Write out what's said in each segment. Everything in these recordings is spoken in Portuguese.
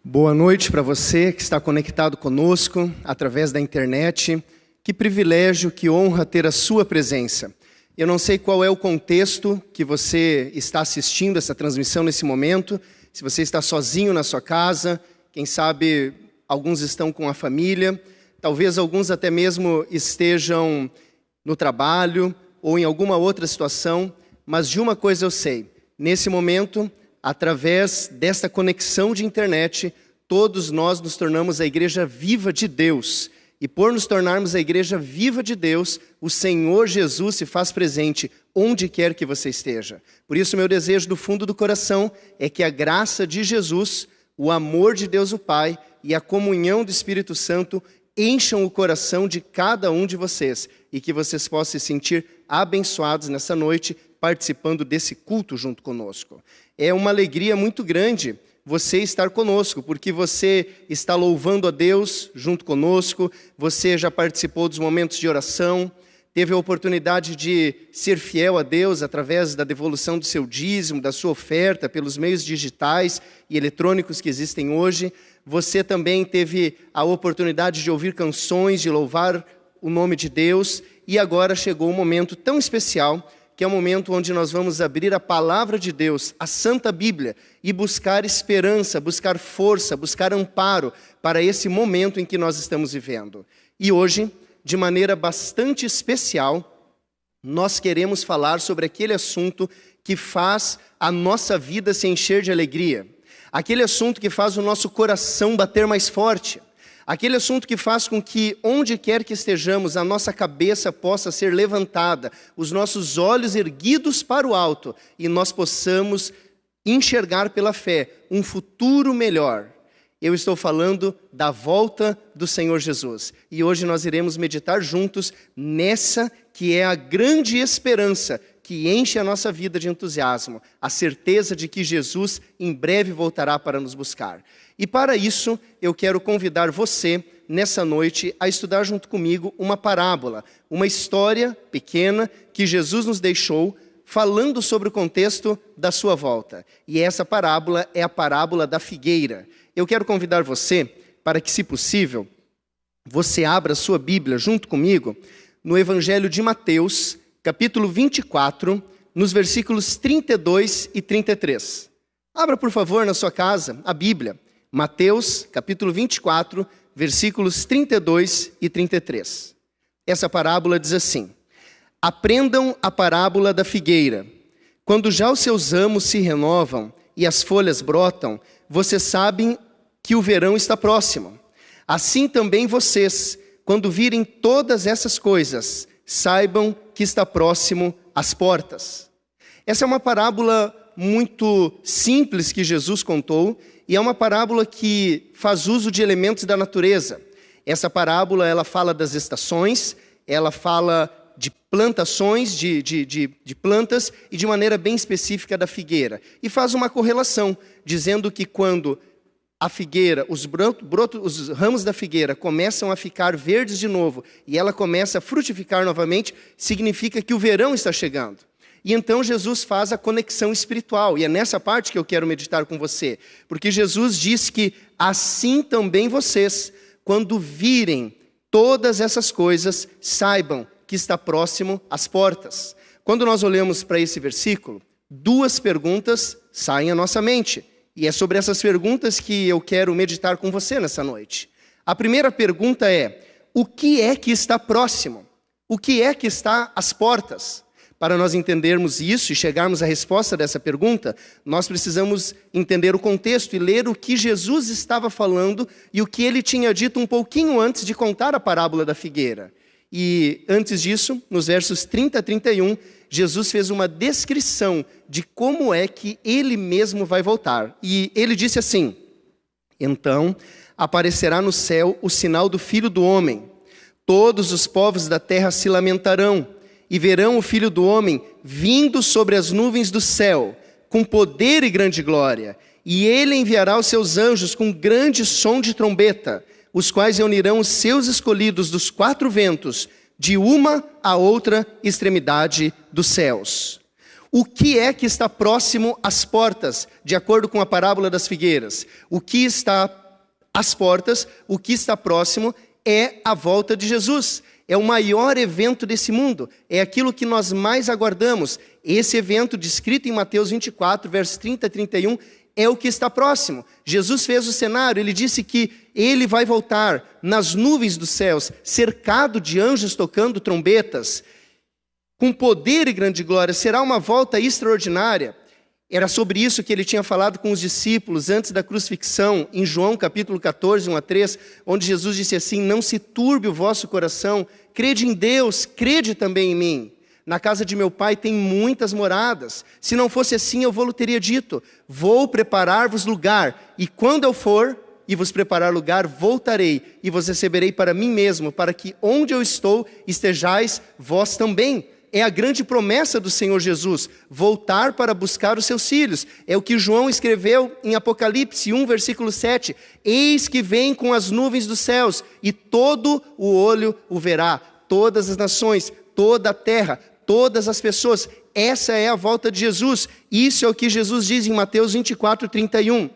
Boa noite para você que está conectado conosco através da internet. Que privilégio, que honra ter a sua presença. Eu não sei qual é o contexto que você está assistindo essa transmissão nesse momento. Se você está sozinho na sua casa, quem sabe alguns estão com a família, talvez alguns até mesmo estejam no trabalho ou em alguma outra situação. Mas de uma coisa eu sei, nesse momento, através desta conexão de internet, todos nós nos tornamos a igreja viva de Deus. E por nos tornarmos a igreja viva de Deus, o Senhor Jesus se faz presente onde quer que você esteja. Por isso, meu desejo do fundo do coração é que a graça de Jesus, o amor de Deus o Pai e a comunhão do Espírito Santo encham o coração de cada um de vocês e que vocês possam se sentir abençoados nessa noite, participando desse culto junto conosco. É uma alegria muito grande você estar conosco, porque você está louvando a Deus junto conosco, você já participou dos momentos de oração, teve a oportunidade de ser fiel a Deus através da devolução do seu dízimo, da sua oferta, pelos meios digitais e eletrônicos que existem hoje. Você também teve a oportunidade de ouvir canções, de louvar o nome de Deus, e agora chegou um momento tão especial, que é o momento onde nós vamos abrir a palavra de Deus, a Santa Bíblia, e buscar esperança, buscar força, buscar amparo para esse momento em que nós estamos vivendo. E hoje, de maneira bastante especial, nós queremos falar sobre aquele assunto que faz a nossa vida se encher de alegria, aquele assunto que faz o nosso coração bater mais forte, aquele assunto que faz com que, onde quer que estejamos, a nossa cabeça possa ser levantada, os nossos olhos erguidos para o alto, e nós possamos enxergar pela fé um futuro melhor. Eu estou falando da volta do Senhor Jesus. E hoje nós iremos meditar juntos nessa que é a grande esperança que enche a nossa vida de entusiasmo, a certeza de que Jesus em breve voltará para nos buscar. E para isso, eu quero convidar você, nessa noite, a estudar junto comigo uma parábola, uma história pequena que Jesus nos deixou, falando sobre o contexto da sua volta. E essa parábola é a parábola da figueira. Eu quero convidar você, para que, se possível, você abra a sua Bíblia junto comigo, no Evangelho de Mateus, capítulo 24, nos versículos 32 e 33. Abra, por favor, na sua casa, a Bíblia. Mateus, capítulo 24, versículos 32 e 33. Essa parábola diz assim: aprendam a parábola da figueira. Quando já os seus ramos se renovam e as folhas brotam, vocês sabem que o verão está próximo. Assim também vocês, quando virem todas essas coisas, saibam que está próximo às portas. Essa é uma parábola muito simples que Jesus contou, e é uma parábola que faz uso de elementos da natureza. Essa parábola, ela fala das estações, ela fala de plantações, de plantas, e de maneira bem específica da figueira. E faz uma correlação, dizendo que quando a figueira, os ramos da figueira começam a ficar verdes de novo, e ela começa a frutificar novamente, significa que o verão está chegando. E então Jesus faz a conexão espiritual, e é nessa parte que eu quero meditar com você, porque Jesus diz que assim também vocês, quando virem todas essas coisas, saibam que está próximo às portas. Quando nós olhamos para esse versículo, duas perguntas saem à nossa mente, e é sobre essas perguntas que eu quero meditar com você nessa noite. A primeira pergunta é: o que é que está próximo? O que é que está às portas? Para nós entendermos isso e chegarmos à resposta dessa pergunta, nós precisamos entender o contexto e ler o que Jesus estava falando e o que ele tinha dito um pouquinho antes de contar a parábola da figueira. E antes disso, nos versos 30 a 31, Jesus fez uma descrição de como é que ele mesmo vai voltar. E ele disse assim: então aparecerá no céu o sinal do Filho do Homem. Todos os povos da terra se lamentarão e verão o Filho do Homem vindo sobre as nuvens do céu, com poder e grande glória. E ele enviará os seus anjos com grande som de trombeta, os quais reunirão os seus escolhidos dos quatro ventos, de uma a outra extremidade dos céus. O que é que está próximo às portas, de acordo com a parábola das figueiras? O que está às portas, o que está próximo é a volta de Jesus. É o maior evento desse mundo, é aquilo que nós mais aguardamos. Esse evento, descrito em Mateus 24, versos 30 a 31, é o que está próximo. Jesus fez o cenário, ele disse que ele vai voltar nas nuvens dos céus, cercado de anjos tocando trombetas, com poder e grande glória. Será uma volta extraordinária. Era sobre isso que ele tinha falado com os discípulos antes da crucifixão, em João capítulo 14, 1 a 3, onde Jesus disse assim: não se turbe o vosso coração, crede em Deus, crede também em mim. Na casa de meu pai tem muitas moradas. Se não fosse assim, eu vou-lhe teria dito: vou preparar-vos lugar, e quando eu for e vos preparar lugar, voltarei e vos receberei para mim mesmo, para que onde eu estou estejais vós também. É a grande promessa do Senhor Jesus, voltar para buscar os seus filhos. É o que João escreveu em Apocalipse 1, versículo 7. Eis que vem com as nuvens dos céus, e todo o olho o verá, todas as nações, toda a terra, todas as pessoas. Essa é a volta de Jesus. Isso é o que Jesus diz em Mateus 24, 31.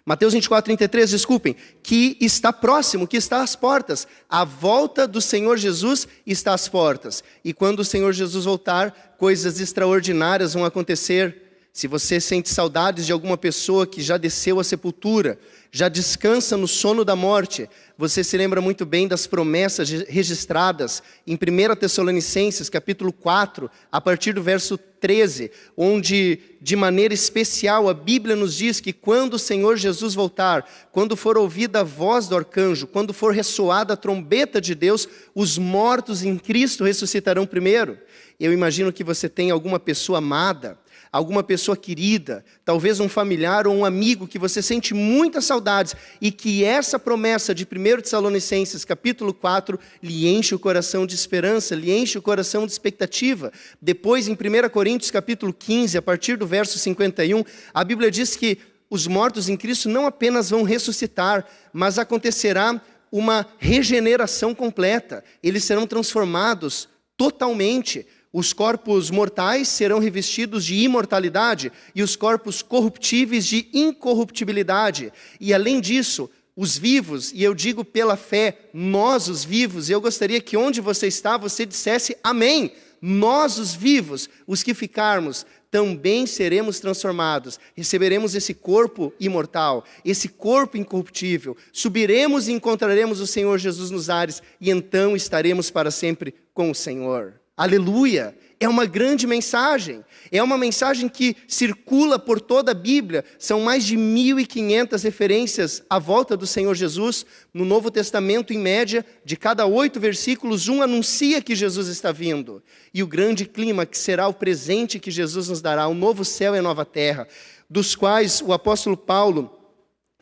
Mateus 24, 33, desculpem, que está próximo, que está às portas. A volta do Senhor Jesus está às portas. E quando o Senhor Jesus voltar, coisas extraordinárias vão acontecer. Se você sente saudades de alguma pessoa que já desceu à sepultura, já descansa no sono da morte, você se lembra muito bem das promessas registradas em 1 Tessalonicenses, capítulo 4, a partir do verso 13, onde, de maneira especial, a Bíblia nos diz que quando o Senhor Jesus voltar, quando for ouvida a voz do arcanjo, quando for ressoada a trombeta de Deus, os mortos em Cristo ressuscitarão primeiro. Eu imagino que você tem alguma pessoa amada, alguma pessoa querida, talvez um familiar ou um amigo que você sente muitas saudades e que essa promessa de 1 Tessalonicenses capítulo 4 lhe enche o coração de esperança, lhe enche o coração de expectativa. Depois em 1 Coríntios capítulo 15, a partir do verso 51, a Bíblia diz que os mortos em Cristo não apenas vão ressuscitar, mas acontecerá uma regeneração completa. Eles serão transformados totalmente. Os corpos mortais serão revestidos de imortalidade e os corpos corruptíveis de incorruptibilidade. E além disso, os vivos, e eu digo pela fé, nós os vivos, eu gostaria que onde você está, você dissesse amém. Nós os vivos, os que ficarmos, também seremos transformados. Receberemos esse corpo imortal, esse corpo incorruptível. Subiremos e encontraremos o Senhor Jesus nos ares e então estaremos para sempre com o Senhor. Aleluia! É uma grande mensagem, é uma mensagem que circula por toda a Bíblia. São mais de 1.500 referências à volta do Senhor Jesus. No Novo Testamento, em média, de cada 8 versículos, um anuncia que Jesus está vindo. E o grande clímax será o presente que Jesus nos dará, o novo céu e a nova terra, dos quais o apóstolo Paulo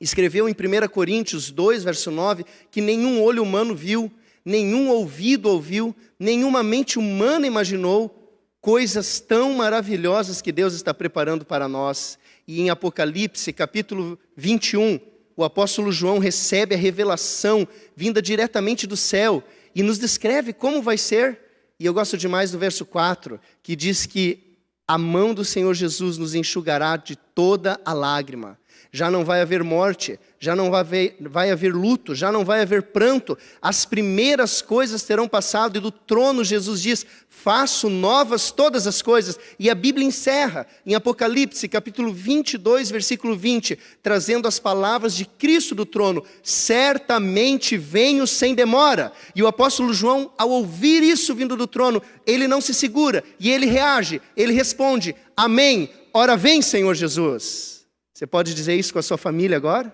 escreveu em 1 Coríntios 2, verso 9, que nenhum olho humano viu, nenhum ouvido ouviu, nenhuma mente humana imaginou coisas tão maravilhosas que Deus está preparando para nós. E em Apocalipse, capítulo 21, o apóstolo João recebe a revelação vinda diretamente do céu e nos descreve como vai ser. E eu gosto demais do verso 4, que diz que a mão do Senhor Jesus nos enxugará de toda a lágrima. Já não vai haver morte, já não vai haver luto, já não vai haver pranto. As primeiras coisas terão passado e do trono Jesus diz, faço novas todas as coisas. E a Bíblia encerra em Apocalipse, capítulo 22, versículo 20, trazendo as palavras de Cristo do trono. Certamente venho sem demora. E o apóstolo João, ao ouvir isso vindo do trono, ele não se segura e ele reage, ele responde, amém, ora vem Senhor Jesus. Você pode dizer isso com a sua família agora?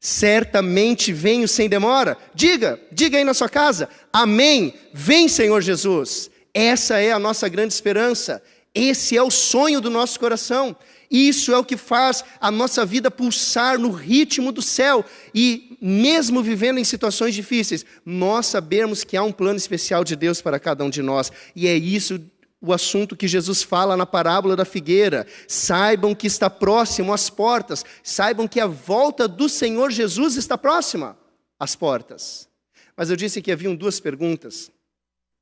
Certamente venho sem demora. Diga aí na sua casa, amém, vem Senhor Jesus. Essa é a nossa grande esperança. Esse é o sonho do nosso coração. Isso é o que faz a nossa vida pulsar no ritmo do céu. E mesmo vivendo em situações difíceis, nós sabemos que há um plano especial de Deus para cada um de nós. E é isso o assunto que Jesus fala na parábola da figueira. Saibam que está próximo às portas. Saibam que a volta do Senhor Jesus está próxima às portas. Mas eu disse que haviam duas perguntas.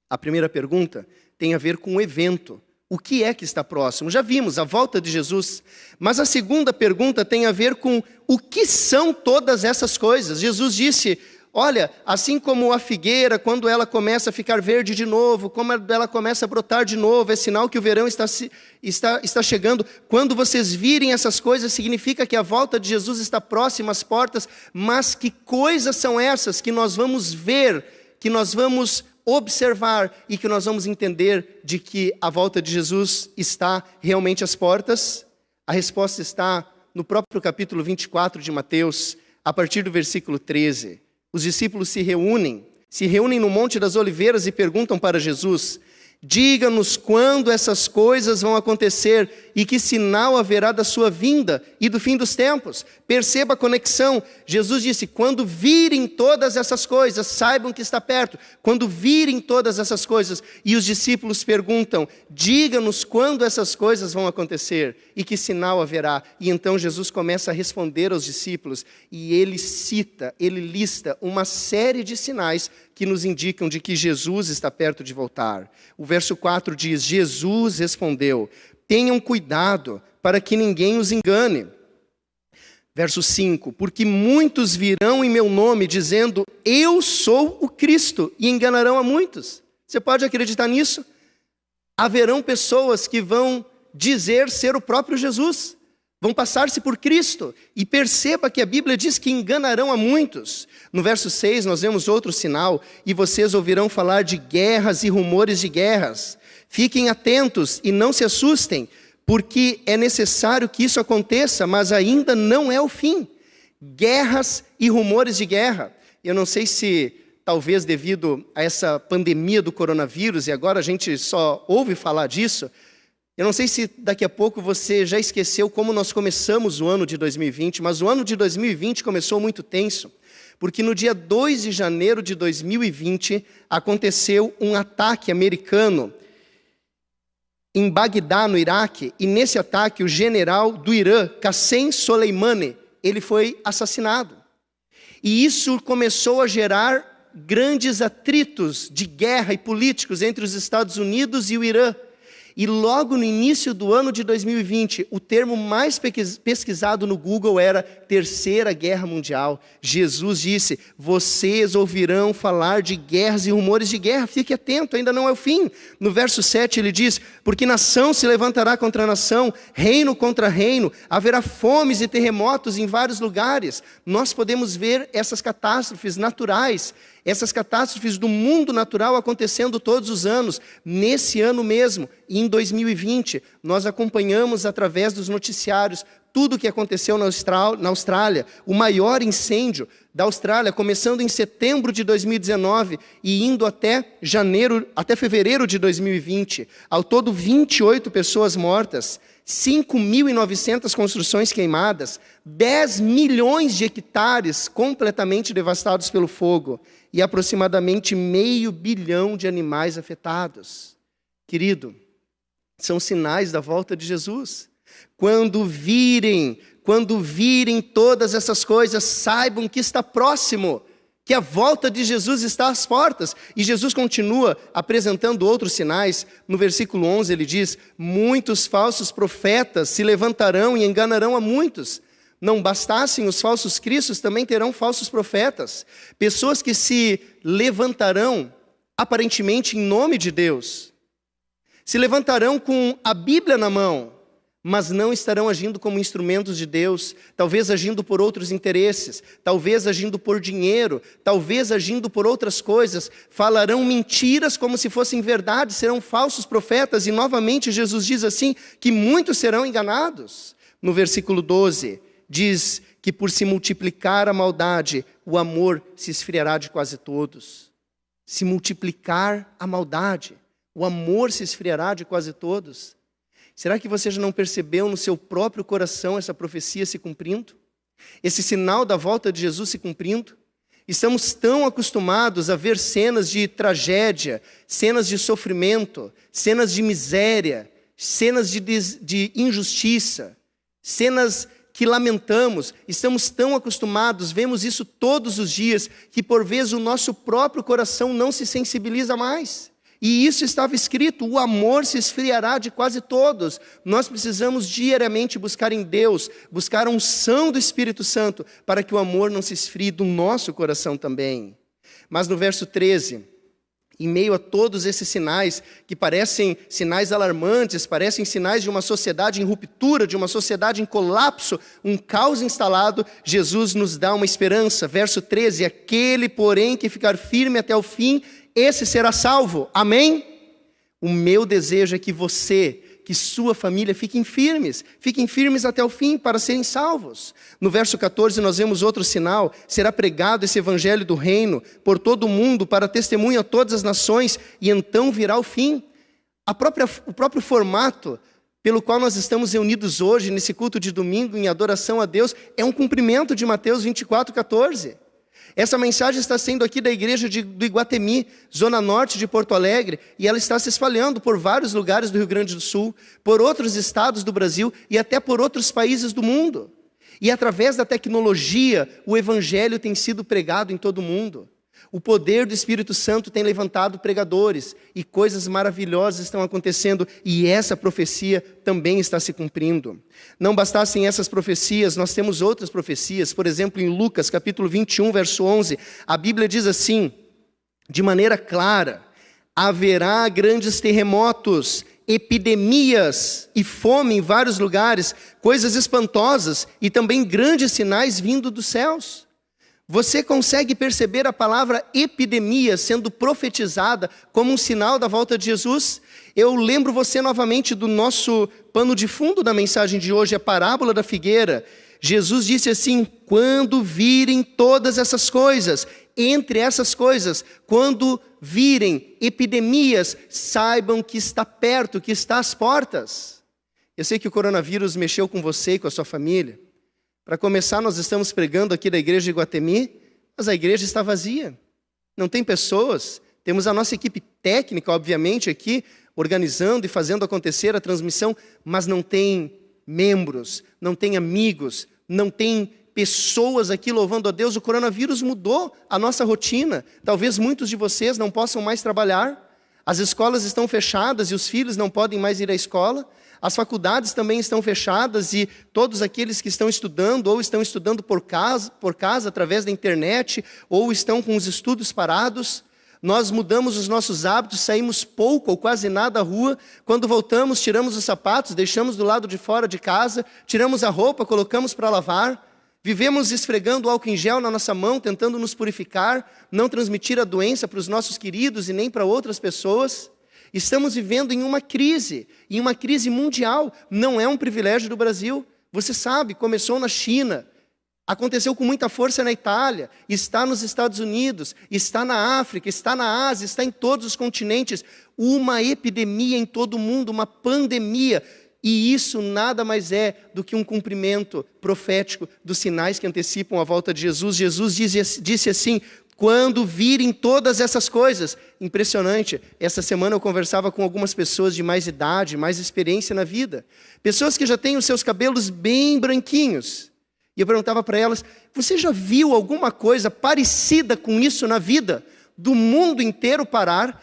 A primeira pergunta tem a ver com o evento. O que é que está próximo? Já vimos a volta de Jesus, mas a segunda pergunta tem a ver com o que são todas essas coisas. Jesus disse, olha, assim como a figueira, quando ela começa a ficar verde de novo, como ela começa a brotar de novo, é sinal que o verão está chegando. Quando vocês virem essas coisas, significa que a volta de Jesus está próxima às portas, mas que coisas são essas que nós vamos ver, que nós vamos observar e que nós vamos entender de que a volta de Jesus está realmente às portas? A resposta está no próprio capítulo 24 de Mateus, a partir do versículo 13. Os discípulos se reúnem no Monte das Oliveiras e perguntam para Jesus, diga-nos quando essas coisas vão acontecer e que sinal haverá da sua vinda e do fim dos tempos. Perceba a conexão. Jesus disse, quando virem todas essas coisas, saibam que está perto. Quando virem todas essas coisas, e os discípulos perguntam, diga-nos quando essas coisas vão acontecer e que sinal haverá. E então Jesus começa a responder aos discípulos e ele lista uma série de sinais que nos indicam de que Jesus está perto de voltar. O verso 4 diz, Jesus respondeu, tenham cuidado para que ninguém os engane. Verso 5, porque muitos virão em meu nome dizendo, eu sou o Cristo, e enganarão a muitos. Você pode acreditar nisso? Haverão pessoas que vão dizer ser o próprio Jesus, vão passar-se por Cristo, e perceba que a Bíblia diz que enganarão a muitos. No verso 6 nós vemos outro sinal, e vocês ouvirão falar de guerras e rumores de guerras. Fiquem atentos e não se assustem, porque é necessário que isso aconteça, mas ainda não é o fim. Guerras e rumores de guerra. Eu não sei se, talvez devido a essa pandemia do coronavírus, e agora a gente só ouve falar disso, eu não sei se daqui a pouco você já esqueceu como nós começamos o ano de 2020, mas o ano de 2020 começou muito tenso, porque no dia 2 de janeiro de 2020 aconteceu um ataque americano em Bagdá, no Iraque, e nesse ataque o general do Irã, Qassem Soleimani, ele foi assassinado. E isso começou a gerar grandes atritos de guerra e políticos entre os Estados Unidos e o Irã. E logo no início do ano de 2020, o termo mais pesquisado no Google era Terceira Guerra Mundial. Jesus disse, vocês ouvirão falar de guerras e rumores de guerra, fique atento, ainda não é o fim. No verso 7 ele diz, porque nação se levantará contra nação, reino contra reino, haverá fomes e terremotos em vários lugares. Nós podemos ver essas catástrofes naturais, essas catástrofes do mundo natural acontecendo todos os anos. Nesse ano mesmo, em 2020, nós acompanhamos através dos noticiários tudo o que aconteceu na Austrália, o maior incêndio da Austrália, começando em setembro de 2019 e indo até fevereiro de 2020. Ao todo, 28 pessoas mortas, 5.900 construções queimadas, 10 milhões de hectares completamente devastados pelo fogo e aproximadamente 500 milhão de animais afetados. Querido, são sinais da volta de Jesus. Quando virem todas essas coisas, saibam que está próximo, que a volta de Jesus está às portas. E Jesus continua apresentando outros sinais. No versículo 11 ele diz, muitos falsos profetas se levantarão e enganarão a muitos. Não bastassem os falsos cristos, também terão falsos profetas. Pessoas que se levantarão, aparentemente em nome de Deus. Se levantarão com a Bíblia na mão, mas não estarão agindo como instrumentos de Deus, talvez agindo por outros interesses, talvez agindo por dinheiro, talvez agindo por outras coisas, falarão mentiras como se fossem verdade, serão falsos profetas, e novamente Jesus diz assim, que muitos serão enganados. No versículo 12, diz que por se multiplicar a maldade, o amor se esfriará de quase todos. Se multiplicar a maldade, o amor se esfriará de quase todos. Será que você já não percebeu no seu próprio coração essa profecia se cumprindo? Esse sinal da volta de Jesus se cumprindo? Estamos tão acostumados a ver cenas de tragédia, cenas de sofrimento, cenas de miséria, cenas de injustiça, cenas que lamentamos. Estamos tão acostumados, vemos isso todos os dias, que por vezes o nosso próprio coração não se sensibiliza mais. E isso estava escrito, o amor se esfriará de quase todos. Nós precisamos diariamente buscar em Deus, buscar a unção do Espírito Santo, para que o amor não se esfrie do nosso coração também. Mas no verso 13, em meio a todos esses sinais, que parecem sinais alarmantes, parecem sinais de uma sociedade em ruptura, de uma sociedade em colapso, um caos instalado, Jesus nos dá uma esperança. Verso 13, aquele, porém, que ficar firme até o fim, esse será salvo. Amém? O meu desejo é que você, que sua família fiquem firmes até o fim para serem salvos. No verso 14 nós vemos outro sinal, será pregado esse evangelho do reino por todo o mundo para testemunho a todas as nações e então virá o fim. O próprio formato pelo qual nós estamos reunidos hoje nesse culto de domingo em adoração a Deus é um cumprimento de Mateus 24:14. Essa mensagem está sendo aqui da igreja do Iguatemi, zona norte de Porto Alegre, e ela está se espalhando por vários lugares do Rio Grande do Sul, por outros estados do Brasil e até por outros países do mundo. E através da tecnologia, o evangelho tem sido pregado em todo o mundo. O poder do Espírito Santo tem levantado pregadores e coisas maravilhosas estão acontecendo e essa profecia também está se cumprindo. Não bastassem essas profecias, nós temos outras profecias. Por exemplo, em Lucas capítulo 21, verso 11, a Bíblia diz assim, de maneira clara, haverá grandes terremotos, epidemias e fome em vários lugares, coisas espantosas e também grandes sinais vindo dos céus. Você consegue perceber a palavra epidemia sendo profetizada como um sinal da volta de Jesus? Eu lembro você novamente do nosso pano de fundo da mensagem de hoje, a parábola da figueira. Jesus disse assim, quando virem todas essas coisas, entre essas coisas, quando virem epidemias, saibam que está perto, que está às portas. Eu sei que o coronavírus mexeu com você e com a sua família. Para começar, nós estamos pregando aqui da igreja de Iguatemi, mas a igreja está vazia. Não tem pessoas. Temos a nossa equipe técnica, obviamente, aqui, organizando e fazendo acontecer a transmissão, mas não tem membros, não tem amigos, não tem pessoas aqui louvando a Deus. O coronavírus mudou a nossa rotina. Talvez muitos de vocês não possam mais trabalhar. As escolas estão fechadas e os filhos não podem mais ir à escola. As faculdades também estão fechadas e todos aqueles que estão estudando ou estão estudando por casa através da internet ou estão com os estudos parados. Nós mudamos os nossos hábitos, saímos pouco ou quase nada à rua. Quando voltamos, tiramos os sapatos, deixamos do lado de fora de casa, tiramos a roupa, colocamos para lavar. Vivemos esfregando álcool em gel na nossa mão, tentando nos purificar, não transmitir a doença para os nossos queridos e nem para outras pessoas. Estamos vivendo em uma crise mundial, não é um privilégio do Brasil. Você sabe, começou na China, aconteceu com muita força na Itália, está nos Estados Unidos, está na África, está na Ásia, está em todos os continentes. Uma epidemia em todo o mundo, uma pandemia. E isso nada mais é do que um cumprimento profético dos sinais que antecipam a volta de Jesus. Jesus disse assim, quando virem todas essas coisas. Impressionante, essa semana eu conversava com algumas pessoas de mais idade, mais experiência na vida. Pessoas que já têm os seus cabelos bem branquinhos. E eu perguntava para elas, você já viu alguma coisa parecida com isso na vida? Do mundo inteiro parar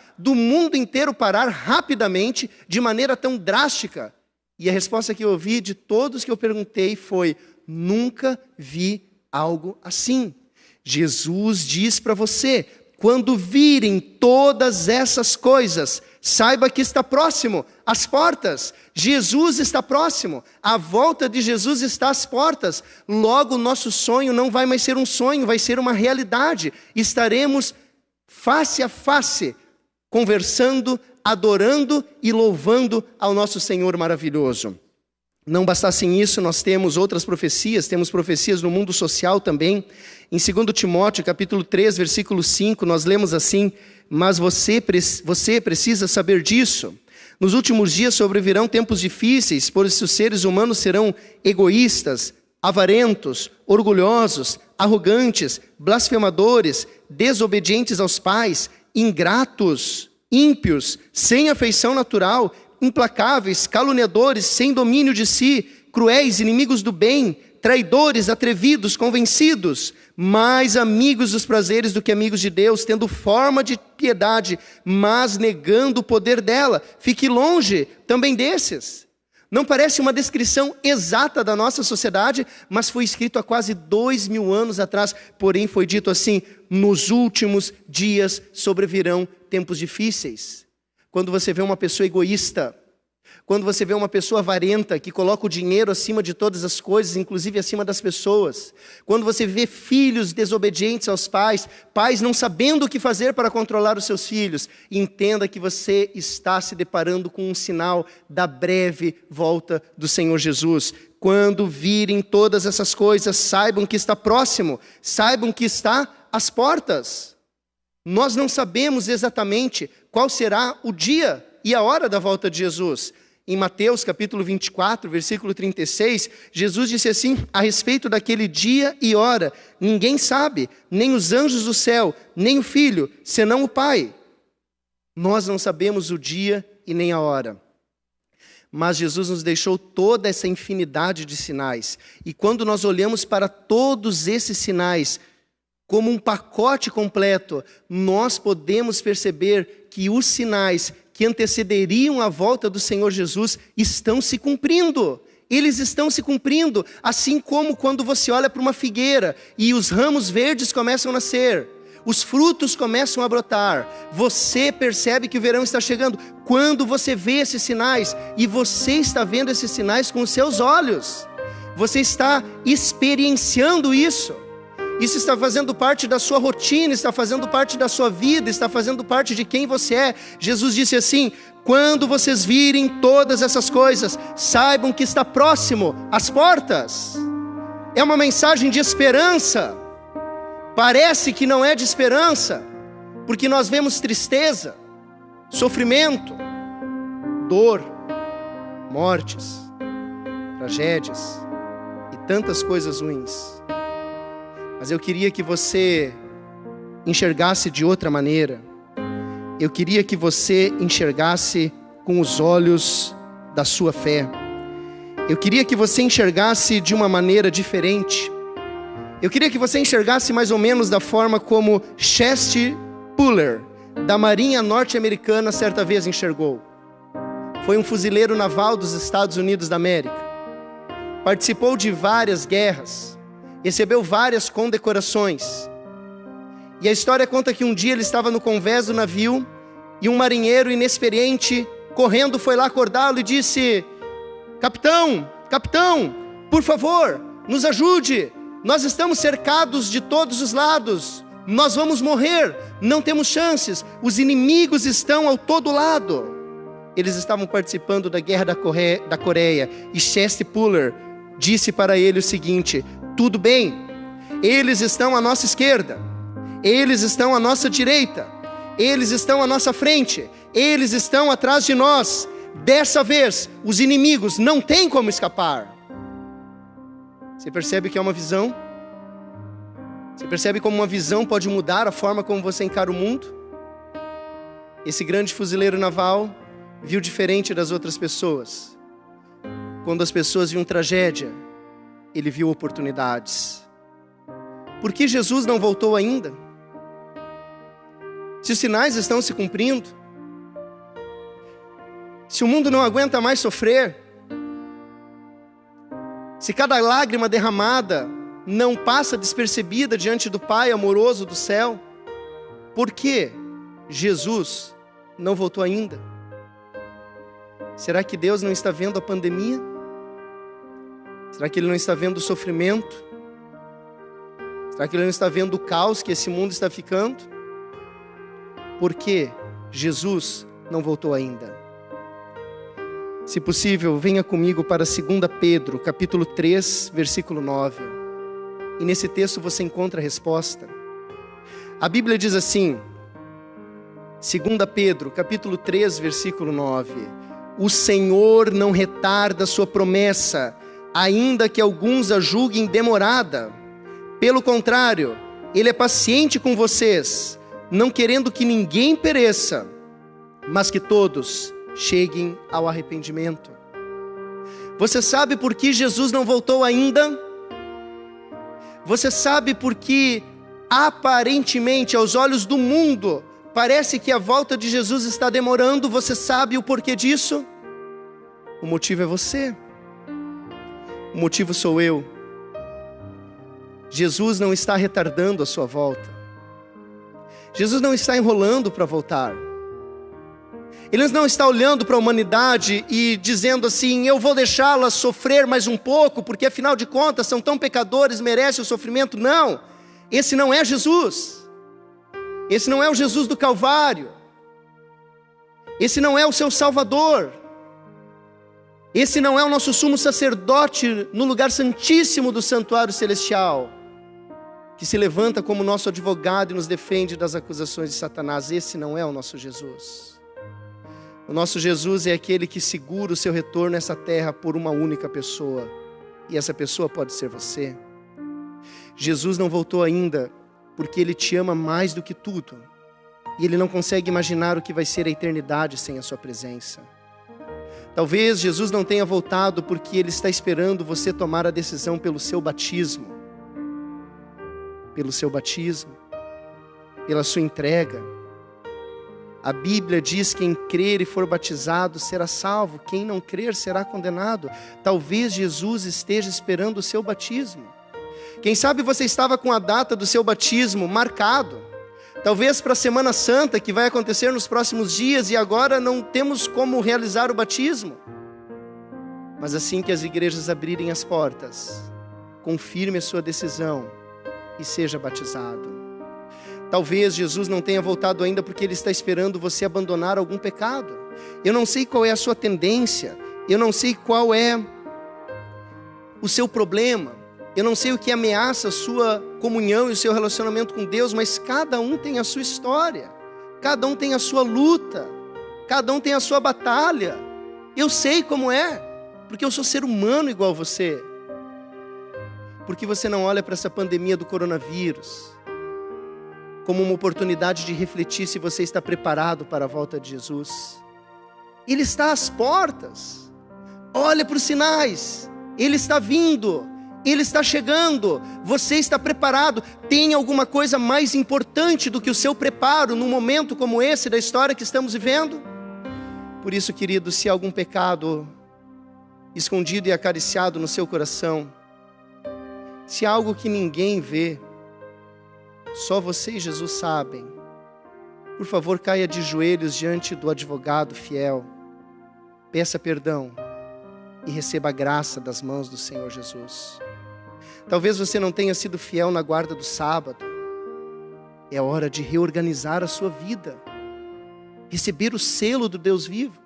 rapidamente, de maneira tão drástica. E a resposta que eu ouvi de todos que eu perguntei foi, nunca vi algo assim. Jesus diz para você, quando virem todas essas coisas, saiba que está próximo, às portas. Jesus está próximo, a volta de Jesus está às portas. Logo, o nosso sonho não vai mais ser um sonho, vai ser uma realidade. Estaremos face a face, conversando, adorando e louvando ao nosso Senhor maravilhoso. Não bastassem isso, nós temos outras profecias, temos profecias no mundo social também. Em 2 Timóteo, capítulo 3, versículo 5, nós lemos assim, mas você precisa saber disso. Nos últimos dias sobrevirão tempos difíceis, pois os seres humanos serão egoístas, avarentos, orgulhosos, arrogantes, blasfemadores, desobedientes aos pais, ingratos, ímpios, sem afeição natural, implacáveis, caluniadores, sem domínio de si, cruéis, inimigos do bem, traidores, atrevidos, convencidos, mais amigos dos prazeres do que amigos de Deus, tendo forma de piedade, mas negando o poder dela. Fique longe também desses. Não parece uma descrição exata da nossa sociedade, mas foi escrito há quase 2000 anos atrás. Porém foi dito assim: nos últimos dias sobrevirão tempos difíceis. Quando você vê uma pessoa egoísta, quando você vê uma pessoa avarenta, que coloca o dinheiro acima de todas as coisas, inclusive acima das pessoas. Quando você vê filhos desobedientes aos pais, pais não sabendo o que fazer para controlar os seus filhos, entenda que você está se deparando com um sinal da breve volta do Senhor Jesus. Quando virem todas essas coisas, saibam que está próximo, saibam que está às portas. Nós não sabemos exatamente qual será o dia e a hora da volta de Jesus. Em Mateus capítulo 24, versículo 36, Jesus disse assim, a respeito daquele dia e hora: ninguém sabe, nem os anjos do céu, nem o Filho, senão o Pai. Nós não sabemos o dia e nem a hora. Mas Jesus nos deixou toda essa infinidade de sinais. E quando nós olhamos para todos esses sinais como um pacote completo, nós podemos perceber que os sinais que antecederiam a volta do Senhor Jesus estão se cumprindo. Eles estão se cumprindo, assim como quando você olha para uma figueira e os ramos verdes começam a nascer, os frutos começam a brotar, você percebe que o verão está chegando. Quando você vê esses sinais, e você está vendo esses sinais com os seus olhos, você está experienciando isso. Isso está fazendo parte da sua rotina, está fazendo parte da sua vida, está fazendo parte de quem você é. Jesus disse assim: quando vocês virem todas essas coisas, saibam que está próximo, às portas. É uma mensagem de esperança. Parece que não é de esperança, porque nós vemos tristeza, sofrimento, dor, mortes, tragédias e tantas coisas ruins. Mas eu queria que você enxergasse de outra maneira. Eu queria que você enxergasse com os olhos da sua fé. Eu queria que você enxergasse de uma maneira diferente. Eu queria que você enxergasse mais ou menos da forma como Chester Puller, da Marinha Norte-Americana, certa vez enxergou. Foi um fuzileiro naval dos Estados Unidos da América. Participou de várias guerras. Recebeu várias condecorações. E a história conta que um dia ele estava no convés do navio e um marinheiro inexperiente, correndo, foi lá acordá-lo e disse: capitão, por favor, nos ajude. Nós estamos cercados de todos os lados. Nós vamos morrer, não temos chances. Os inimigos estão ao todo lado. Eles estavam participando da guerra da Coreia. E Chester Puller disse para ele o seguinte: tudo bem, eles estão à nossa esquerda, eles estão à nossa direita, eles estão à nossa frente, eles estão atrás de nós. Dessa vez, os inimigos não têm como escapar. Você percebe que é uma visão? Você percebe como uma visão pode mudar a forma como você encara o mundo? Esse grande fuzileiro naval viu diferente das outras pessoas. Quando as pessoas viam tragédia, ele viu oportunidades. Por que Jesus não voltou ainda? Se os sinais estão se cumprindo, se o mundo não aguenta mais sofrer, se cada lágrima derramada não passa despercebida diante do Pai amoroso do céu, por que Jesus não voltou ainda? Será que Deus não está vendo a pandemia? Será que Ele não está vendo o sofrimento? Será que Ele não está vendo o caos que esse mundo está ficando? Por que Jesus não voltou ainda? Se possível, venha comigo para 2 Pedro, capítulo 3, versículo 9. E nesse texto você encontra a resposta. A Bíblia diz assim, 2 Pedro, capítulo 3, versículo 9. O Senhor não retarda sua promessa, ainda que alguns a julguem demorada. Pelo contrário, Ele é paciente com vocês, não querendo que ninguém pereça, mas que todos cheguem ao arrependimento. Você sabe por que Jesus não voltou ainda? Você sabe porque, aparentemente, aos olhos do mundo, parece que a volta de Jesus está demorando. Você sabe o porquê disso? O motivo é você. O motivo sou eu. Jesus não está retardando a sua volta. Jesus não está enrolando para voltar. Ele não está olhando para a humanidade e dizendo assim: eu vou deixá-la sofrer mais um pouco, porque afinal de contas são tão pecadores, merecem o sofrimento. Não, esse não é Jesus. Esse não é o Jesus do Calvário. Esse não é o seu Salvador. Esse não é o nosso sumo sacerdote no lugar santíssimo do santuário celestial, que se levanta como nosso advogado e nos defende das acusações de Satanás. Esse não é o nosso Jesus. O nosso Jesus é aquele que segura o seu retorno nessa terra por uma única pessoa. E essa pessoa pode ser você. Jesus não voltou ainda porque Ele te ama mais do que tudo. E Ele não consegue imaginar o que vai ser a eternidade sem a sua presença. Talvez Jesus não tenha voltado porque Ele está esperando você tomar a decisão pelo seu batismo. Pelo seu batismo. Pela sua entrega. A Bíblia diz: quem crer e for batizado será salvo, quem não crer será condenado. Talvez Jesus esteja esperando o seu batismo. Quem sabe você estava com a data do seu batismo marcado, talvez para a Semana Santa, que vai acontecer nos próximos dias, e agora não temos como realizar o batismo. Mas assim que as igrejas abrirem as portas, confirme a sua decisão e seja batizado. Talvez Jesus não tenha voltado ainda porque Ele está esperando você abandonar algum pecado. Eu não sei qual é a sua tendência, eu não sei qual é o seu problema, eu não sei o que ameaça a sua comunhão e o seu relacionamento com Deus, mas cada um tem a sua história, cada um tem a sua luta, cada um tem a sua batalha. Eu sei como é, porque eu sou ser humano igual você. Porque você não olha para essa pandemia do coronavírus como uma oportunidade de refletir se você está preparado para a volta de Jesus. Ele está às portas. Olha para os sinais. Ele está vindo. Ele está chegando. Você está preparado. Tem alguma coisa mais importante do que o seu preparo num momento como esse da história que estamos vivendo? Por isso, querido, se há algum pecado escondido e acariciado no seu coração, se há algo que ninguém vê, só você e Jesus sabem, por favor, caia de joelhos diante do advogado fiel, peça perdão e receba a graça das mãos do Senhor Jesus. Talvez você não tenha sido fiel na guarda do sábado. É hora de reorganizar a sua vida, receber o selo do Deus vivo.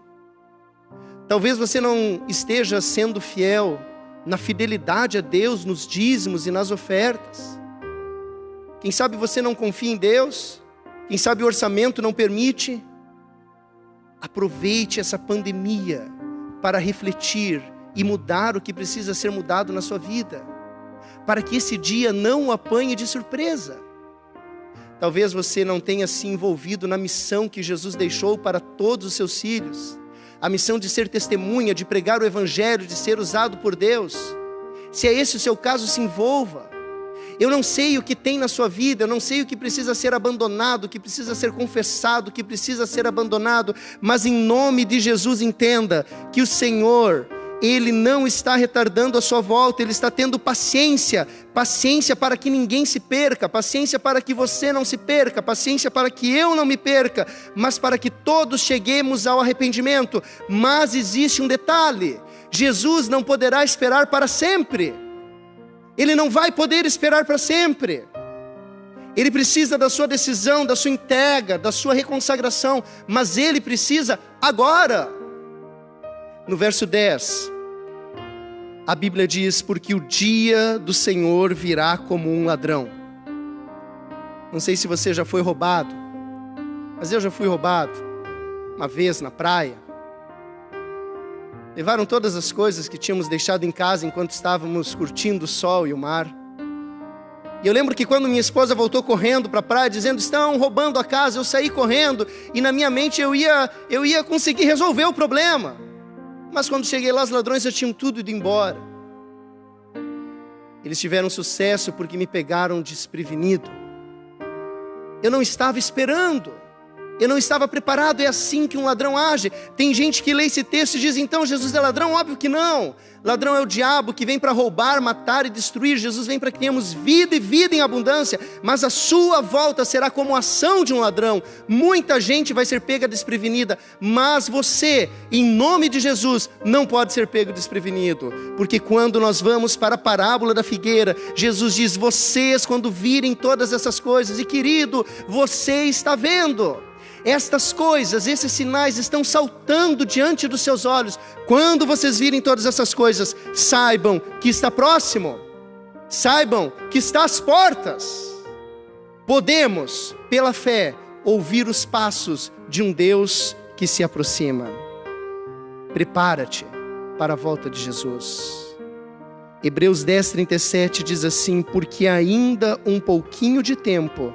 Talvez você não esteja sendo fiel na fidelidade a Deus, nos dízimos e nas ofertas. Quem sabe você não confia em Deus, quem sabe o orçamento não permite. Aproveite essa pandemia para refletir e mudar o que precisa ser mudado na sua vida, para que esse dia não o apanhe de surpresa. Talvez você não tenha se envolvido na missão que Jesus deixou para todos os seus filhos, a missão de ser testemunha, de pregar o Evangelho, de ser usado por Deus. Se é esse o seu caso, se envolva. Eu não sei o que tem na sua vida, eu não sei o que precisa ser abandonado, o que precisa ser confessado, o que precisa ser abandonado, mas em nome de Jesus entenda que o Senhor, Ele não está retardando a sua volta, Ele está tendo paciência, paciência para que ninguém se perca, paciência para que você não se perca, paciência para que eu não me perca, mas para que todos cheguemos ao arrependimento. Mas existe um detalhe: Jesus não poderá esperar para sempre. Ele não vai poder esperar para sempre. Ele precisa da sua decisão, da sua entrega, da sua reconsagração, mas Ele precisa agora. No verso 10, a Bíblia diz: porque o dia do Senhor virá como um ladrão. Não sei se você já foi roubado, mas eu já fui roubado uma vez na praia. Levaram todas as coisas que tínhamos deixado em casa enquanto estávamos curtindo o sol e o mar. E eu lembro que quando minha esposa voltou correndo para a praia, dizendo: estão roubando a casa, eu saí correndo, e na minha mente eu ia conseguir resolver o problema. Mas quando cheguei lá, os ladrões já tinham tudo ido embora. Eles tiveram sucesso porque me pegaram desprevenido. Eu não estava esperando. Eu não estava preparado. É assim que um ladrão age. Tem gente que lê esse texto e diz: então Jesus é ladrão? Óbvio que não. Ladrão é o diabo que vem para roubar, matar e destruir. Jesus vem para que tenhamos vida e vida em abundância. Mas a sua volta será como a ação de um ladrão. Muita gente vai ser pega desprevenida, mas você, em nome de Jesus, não pode ser pego desprevenido. Porque quando nós vamos para a parábola da figueira, Jesus diz: vocês quando virem todas essas coisas, e querido, você está vendo estas coisas, esses sinais estão saltando diante dos seus olhos. Quando vocês virem todas essas coisas, saibam que está próximo, saibam que está às portas. Podemos, pela fé, ouvir os passos de um Deus que se aproxima. Prepara-te para a volta de Jesus. Hebreus 10:37 diz assim: porque ainda um pouquinho de tempo,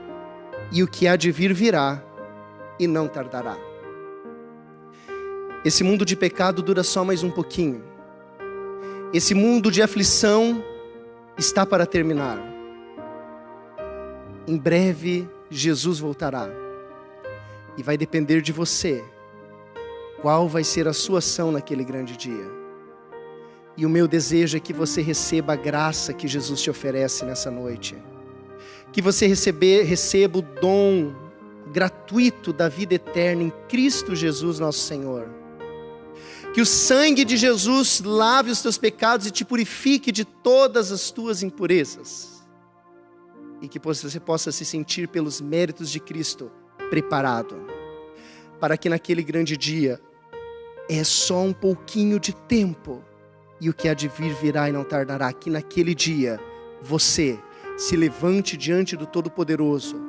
e o que há de vir virá, e não tardará. Esse mundo de pecado dura só mais um pouquinho. Esse mundo de aflição está para terminar. Em breve Jesus voltará. E vai depender de você qual vai ser a sua ação naquele grande dia. E o meu desejo é que você receba a graça que Jesus te oferece nessa noite. Que você receba o dom gratuito da vida eterna em Cristo Jesus nosso Senhor. Que o sangue de Jesus lave os teus pecados e te purifique de todas as tuas impurezas. E que você possa se sentir pelos méritos de Cristo preparado. Para que naquele grande dia é só um pouquinho de tempo. E o que há de vir virá e não tardará. Que naquele dia você se levante diante do Todo-Poderoso,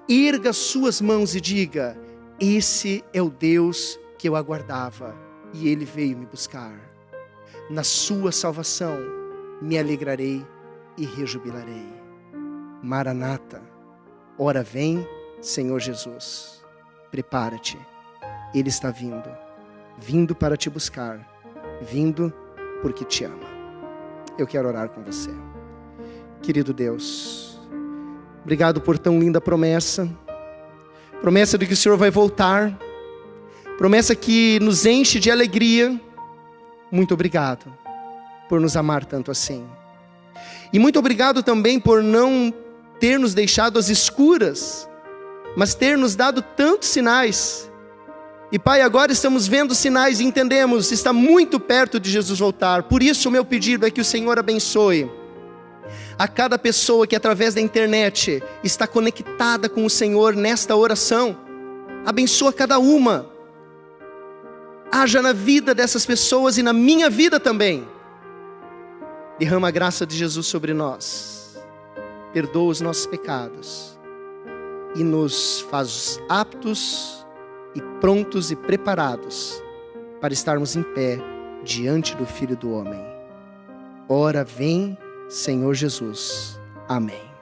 erga suas mãos e diga: esse é o Deus que eu aguardava, e Ele veio me buscar. Na sua salvação me alegrarei e rejubilarei. Maranata, ora vem, Senhor Jesus. Prepara-te, Ele está vindo, vindo para te buscar, vindo porque te ama. Eu quero orar com você. Querido Deus, obrigado por tão linda promessa. Promessa de que o Senhor vai voltar. Promessa que nos enche de alegria. Muito obrigado por nos amar tanto assim. E muito obrigado também por não ter nos deixado às escuras, mas ter nos dado tantos sinais. E Pai, agora estamos vendo sinais e entendemos, está muito perto de Jesus voltar. Por isso o meu pedido é que o Senhor abençoe a cada pessoa que através da internet está conectada com o Senhor nesta oração. Abençoa cada uma. Haja na vida dessas pessoas e na minha vida também. Derrama a graça de Jesus sobre nós. Perdoa os nossos pecados. E nos faz aptos e prontos e preparados para estarmos em pé diante do Filho do Homem. Ora vem, Senhor Jesus. Amém.